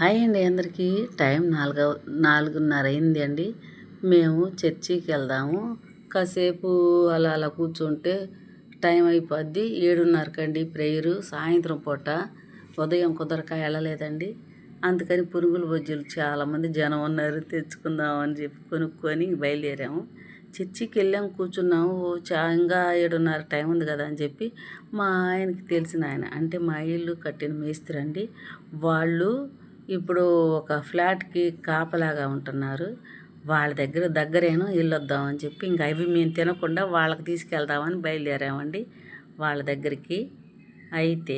Hi అండి అందరికీ. Time 4:30 అయింది అండి. మేము చర్చికి వెళ్దాము. కాసేపు అలా అలా కూర్చుంటే టైం అయిపోద్ది. 7:30కండి ప్రేయరు. సాయంత్రం పూట ఉదయం కుదరక వెళ్ళలేదండి. అందుకని పురుగుల బజ్జీలు చాలామంది జనం ఉన్నారు, తెచ్చుకుందామని చెప్పి కొనుక్కొని బయలుదేరాము. చర్చికి వెళ్ళాము, కూర్చున్నాము. ఇంకా 7:30 టైం ఉంది కదా అని చెప్పి మా ఆయనకి తెలిసిన ఆయన, అంటే మా ఇల్లు కట్టిన మేస్త్రి అండి. వాళ్ళు ఇప్పుడు ఒక ఫ్లాట్కి కాపలాగా ఉంటున్నారు. వాళ్ళ దగ్గరేనో వెళ్ళొద్దామని చెప్పి ఇంకా అవి మేము తినకుండా వాళ్ళకి తీసుకెళ్దామని బయలుదేరామండి వాళ్ళ దగ్గరికి. అయితే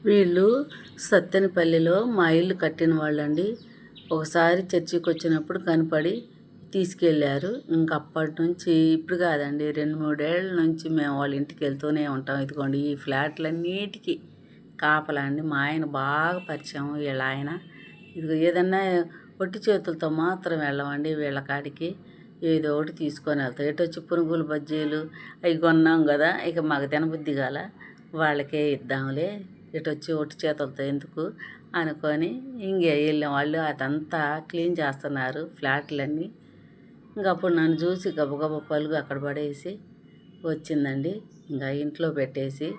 వీళ్ళు సత్తెనపల్లిలో మా ఇల్లు కట్టిన వాళ్ళండి. ఒకసారి చర్చికి వచ్చినప్పుడు కనపడి తీసుకెళ్ళారు. ఇంక అప్పటి నుంచి ఇప్పుడు కాదండి, 2-3 ఏళ్ళ నుంచి మేము వాళ్ళ ఇంటికి వెళ్తూనే ఉంటాం. ఇదిగోండి ఈ ఫ్లాట్లన్నిటికీ కాపలా అండి. మా ఆయన బాగా పరిచయం వీళ్ళ ఆయన. ఇదిగో ఏదన్నా ఒట్టి చేతులతో మాత్రం వెళ్ళమండి వీళ్ళ కాడికి. ఏదో ఒకటి తీసుకొని వెళ్తాం. ఎటొచ్చి పునుగులు బజ్జీలు అవి కొన్నాం కదా, ఇక మాకు తినబుద్ధి కాల, వాళ్ళకే ఇద్దాంలే, ఇటొచ్చి ఒట్టి చేతులతో ఎందుకు అనుకొని ఇంకే వెళ్ళాం. వాళ్ళు అదంతా క్లీన్ చేస్తున్నారు ఫ్లాట్లన్నీ. ఇంకా అప్పుడు నన్ను చూసి గబగబా పలుగు అక్కడ పడేసి వచ్చిందండి. ఇంకా ఇంట్లో పెట్టేసి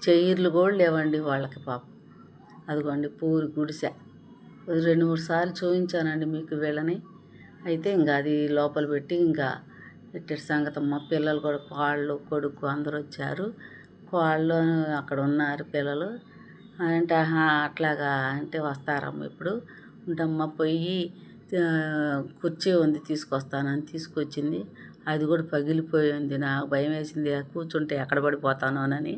చైర్లు కూడా లేవండి వాళ్ళకి పాపం. అదిగోండి పూరి గుడిసె. 2-3 సార్లు చూపించానండి మీకు వీళ్ళని. అయితే ఇంకా అది లోపల పెట్టి ఇంకా ఇట్టటి సంగతమ్మ. పిల్లలు కూడా కోళ్ళు కొడుకు అందరూ వచ్చారు. కోళ్ళు అక్కడ ఉన్నారు పిల్లలు. అంటే అట్లాగా అంటే వస్తారమ్మ ఇప్పుడు ఉంటమ్మ, పోయి కుర్చీ ఉంది తీసుకొస్తానని తీసుకొచ్చింది. అది కూడా పగిలిపోయింది. నాకు భయం వేసింది, కూర్చుంటే ఎక్కడ పడిపోతానోనని.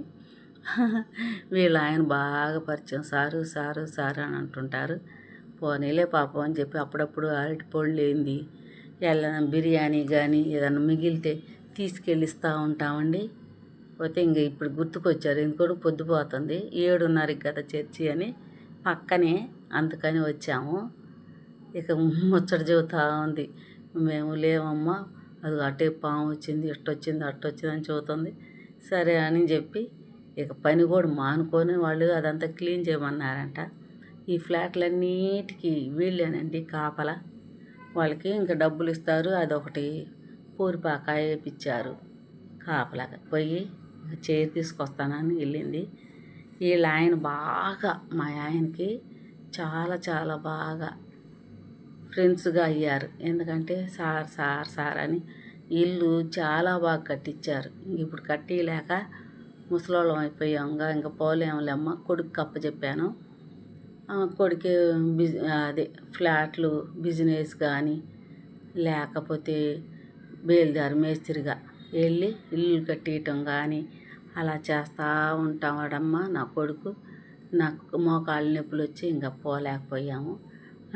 వీళ్ళ ఆయన బాగా పరిచయం. సారు సారు సారు అని అంటుంటారు. పోనీలే పాపం అని చెప్పి అప్పుడప్పుడు అరటిపళ్ళు ఏంది బిర్యానీ కానీ ఏదన్నా మిగిలితే తీసుకెళ్ళి ఇస్తూ ఉంటామండి. పోతే ఇంక ఇప్పుడు గుర్తుకొచ్చారు, ఎందుకంటే పొద్దుపోతుంది, 7:30 కదా చర్చి అని పక్కనే, అందుకని వచ్చాము. ఇక ముచ్చట చెబుతూ ఉంది. మేము లేవమ్మా, అది అటే పాము వచ్చింది, ఇట్టొచ్చింది అట్టొచ్చింది అని చెబుతుంది. సరే అని చెప్పి ఇక పని కూడా మానుకొని వాళ్ళు అదంతా క్లీన్ చేయమన్నారంట. ఈ ఫ్లాట్లన్నిటికీ వీళ్ళేనండి కాపలా. వాళ్ళకి ఇంకా డబ్బులు ఇస్తారు. అదొకటి పూరిపాక వేయించారు కాపలాగా. పోయి చైర్ తీసుకొస్తానని వెళ్ళింది. వీళ్ళ ఆయన బాగా మా ఆయనకి చాలా చాలా బాగా ఫ్రెండ్స్గా అయ్యారు. ఎందుకంటే సార్ సార్ సార్ అని ఇల్లు చాలా బాగా కట్టించారు. ఇప్పుడు కట్టిలేక ముసలోళ్ళం అయిపోయాంగా, ఇంకా పోలేములేమ్మ. కొడుకు అప్పచెప్పాను. కొడుకు అదే ఫ్లాట్లు బిజినెస్ కానీ లేకపోతే బేల్దారి మేస్త్రిగా వెళ్ళి ఇల్లు కట్టియటం కానీ అలా చేస్తూ ఉంటావాడమ్మ నా కొడుకు. నాకు మోకాళ్ళ నొప్పులు వచ్చి ఇంకా పోలేకపోయాము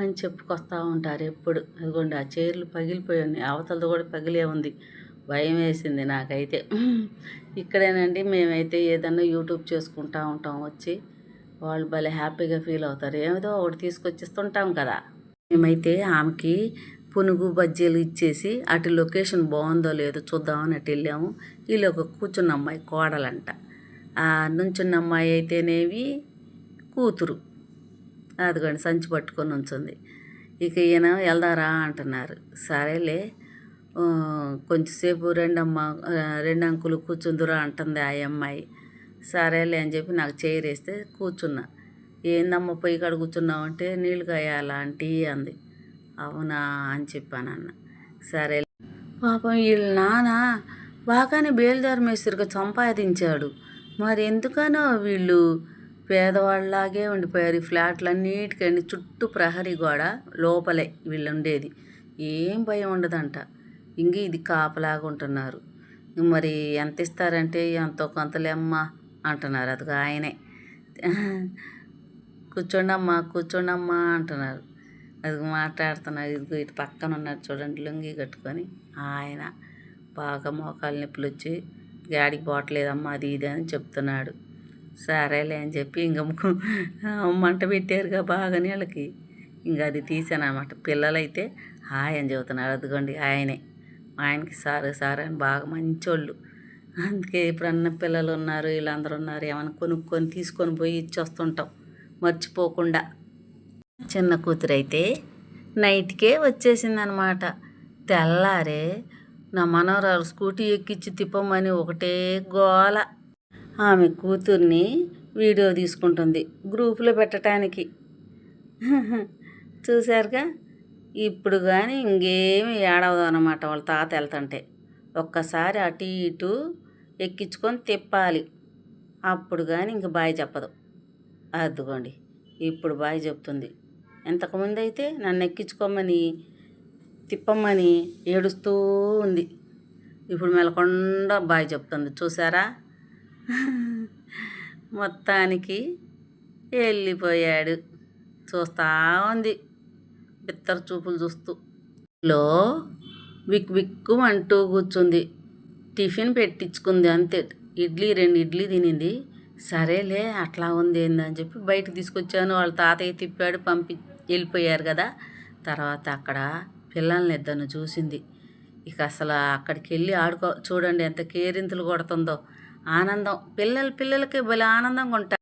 అని చెప్పుకొస్తూ ఉంటారు ఎప్పుడు. అదిగోండి ఆ చైర్లు పగిలిపోయాయి, అవతలది కూడా పగిలే ఉంది. భయం వేసింది నాకైతే. ఇక్కడేనండి మేమైతే ఏదన్నా యూట్యూబ్ చేసుకుంటూ ఉంటాం వచ్చి. వాళ్ళు భలే హ్యాపీగా ఫీల్ అవుతారు. ఏదో ఒకటి తీసుకొచ్చిస్తుంటాం కదా. మేమైతే ఆమెకి పునుగు బజ్జీలు ఇచ్చేసి అటు లొకేషన్ బాగుందో లేదో చూద్దామని అటు వెళ్ళాము. వీళ్ళు ఒక కూర్చున్న అమ్మాయి కోడలంట, నుంచున్న అమ్మాయి అయితేనేవి కూతురు. అదిగోండి సంచి పట్టుకొని ఉంచుంది. ఇక ఈయన వెళ్దారా అంటున్నారు. సరేలే కొంచెంసేపు రెండు అంకులు కూర్చుందురా అంటుంది ఆ అమ్మాయి. సరేలే అని చెప్పి నాకు చైర్ వేస్తే కూర్చున్నా. ఏందమ్మ పొయ్యి కాడ కూర్చున్నావు అంటే నీళ్ళు కాయాలా ఆంటీ అంది. అవునా అని చెప్పానన్న. సరే పాపం వీళ్ళ నాన్న బాగానే బేల్దారి మేస్త్రిగా సంపాదించాడు. మరి ఎందుకనో వీళ్ళు పేదవాళ్ళలాగే ఉండిపోయారు. ఈ ఫ్లాట్లన్నిటికండి చుట్టూ ప్రహరీ గోడ లోపలే వీళ్ళు ఉండేది. ఏం భయం ఉండదంట. ఇంక ఇది కాపలాగా ఉంటున్నారు. మరి ఎంత ఇస్తారంటే ఎంతో కొంతలేమ్మ అంటున్నారు. అదిగో ఆయనే కూర్చోండమ్మా అంటున్నారు. అది మాట్లాడుతున్నారు. ఇదిగో ఇటు పక్కన ఉన్నారు చూడండి లుంగి కట్టుకొని ఆయన. బాగా మోకాలు నొప్పులు వచ్చి గాడికి పోవట్లేదమ్మా అది ఇది అని చెప్తున్నాడు. సరేలే అని చెప్పి ఇంక మంట పెట్టారుగా బాగా నీళ్ళకి, ఇంకా అది తీసాను అన్నమాట. పిల్లలైతే హాయ్ అని చెబుతున్నారు. అదిగోండి ఆయనే. ఆయనకి సారు సారు అని బాగా మంచోళ్ళు. అందుకే ఎప్పుడన్నా పిల్లలు ఉన్నారు వీళ్ళందరూ ఉన్నారు ఏమైనా కొనుక్కొని తీసుకొని పోయి ఇచ్చి వస్తుంటాం. మర్చిపోకుండా. చిన్న కూతురైతే నైట్కే వచ్చేసిందనమాట. తెల్లారే నా మనవరాలు స్కూటీ ఎక్కించి తిప్పమని ఒకటే గోల. ఆమె కూతుర్ని వీడియో తీసుకుంటుంది గ్రూపులో పెట్టడానికి. చూశారుగా. ఇప్పుడు కానీ ఇంకేమి ఏడవదు అనమాట వాళ్ళ తాత వెళ్తుంటే. ఒక్కసారి అటు ఇటు ఎక్కించుకొని తిప్పాలి, అప్పుడు కానీ ఇంక బాయ్ చెప్పదు. అదిగోండి ఇప్పుడు బాయ్ చెప్తుంది. ఇంతకుముందు అయితే నన్ను ఎక్కించుకోమని తిప్పమ్మని ఏడుస్తూ ఉంది. ఇప్పుడు మెలకుండా బాయ్ చెప్తుంది. చూసారా. మొత్తానికి వెళ్ళిపోయాడు. చూస్తూ ఉంది బిత్తర చూపులు చూస్తూ. లో విక్ విక్కు అంటూ కూర్చుంది. టిఫిన్ పెట్టించుకుంది అంతే. 2 ఇడ్లీ తినింది. సరేలే అట్లా ఉంది ఏందని చెప్పి బయటకు తీసుకొచ్చాను. వాళ్ళ తాతయ్య తిప్పాడు, వెళ్ళిపోయారు కదా. తర్వాత అక్కడ పిల్లల్ని ఇద్దరిని చూసింది. ఇక అసలు అక్కడికి వెళ్ళి చూడండి ఎంత కేరింతలు కొడుతుందో. ఆనందం. పిల్లలకి భలే ఆనందంగా ఉంటారు.